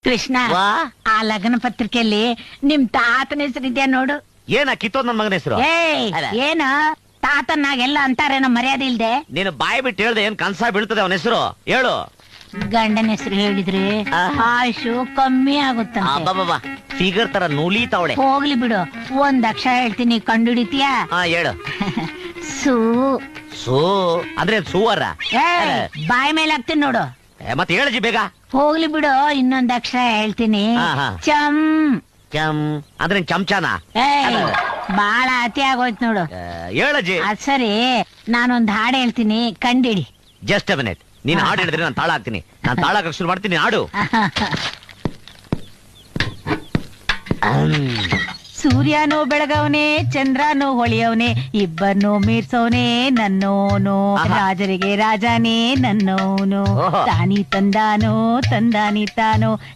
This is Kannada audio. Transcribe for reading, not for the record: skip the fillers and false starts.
ಕೃಷ್ಣ, ವಾ ಆ ಲಗ್ನ ಪತ್ರಿಕೆಯಲ್ಲಿ ನಿಮ್ ತಾತನ ಹೆಸರಿದ್ಯಾ ನೋಡು. ಏನ ಕಿತ್ತೋದ್ ನನ್ ಮಗನ ಹೆಸರು? ಅಲ್ಲ. ಏನು ತಾತನಾಗೆಲ್ಲ ಅಂತಾರೇನೋ ಮರ್ಯಾದೆ ಇಲ್ದೆ. ನೀನು ಬಾಯಿ ಬಿಟ್ಟು ಹೇಳ್ದೆ ಏನ್ ಕನ್ಸ ಬೀಳ್ತದೆ ಅವನ ಹೆಸರು ಹೇಳು. ಗಂಡನ ಹೆಸರು ಹೇಳಿದ್ರೆ ಆಯುಷು ಕಮ್ಮಿ ಆಗುತ್ತಂತೆ. ಫಿಗರ್ ತರ ನುಲಿತಾವಳೆ. ಹೋಗ್ಲಿ ಬಿಡು, ಒಂದ್ ಅಕ್ಷರ ಹೇಳ್ತೀನಿ, ಕಂಡುಹಿಡಿತೀಯಾ? ಹೇಳು. ಸೂ. ಸೂ ಅಂದ್ರೆ ಸೂವರ. ಬಾಯಿ ಮೇಲೆ ಹಾಕ್ತೀನಿ ನೋಡು. ಮತ್ತೆ ಹೇಳಜಿ ಬೇಗ. ಹೋಗ್ಲಿ ಬಿಡು, ಇನ್ನೊಂದ್ ಅಕ್ಷರ ಹೇಳ್ತೀನಿ. ಚಂ. ಚಮ್ ಅಂದ್ರೆ ಚಮಚಾನ. ಬಾಳ ಅತಿ ಆಗೋಯ್ತು ನೋಡು. ಹೇಳಜಿ. ಅದ್ ಸರಿ, ನಾನೊಂದ್ ಹಾಡು ಹೇಳ್ತೀನಿ, ಕಂಡಿಡಿ. Just a minute. ನೀನ್ ಹಾಡು ಹೇಳಿದ್ರೆ ನಾನು ತಾಳ ಹಾಕ್ತೀನಿ. ನಾನು ತಾಳ ಹಾಕಕ್ ಶುರು ಮಾಡ್ತೀನಿ. ಹಾಡು. ಸೂರ್ಯನೋ ಬೆಳಗವನೆ, ಚಂದ್ರನೋ ಹೊಳೆಯವನೆ, ಇಬ್ಬರನ್ನು ಮೀರ್ಸೋನೆ ನನ್ನೋನು. ರಾಜರಿಗೆ ರಾಜನೇ ನನ್ನೋನು. ತಾನಿ ತಂದಾನೋ ತಂದಾನಿ ತಾನೋ,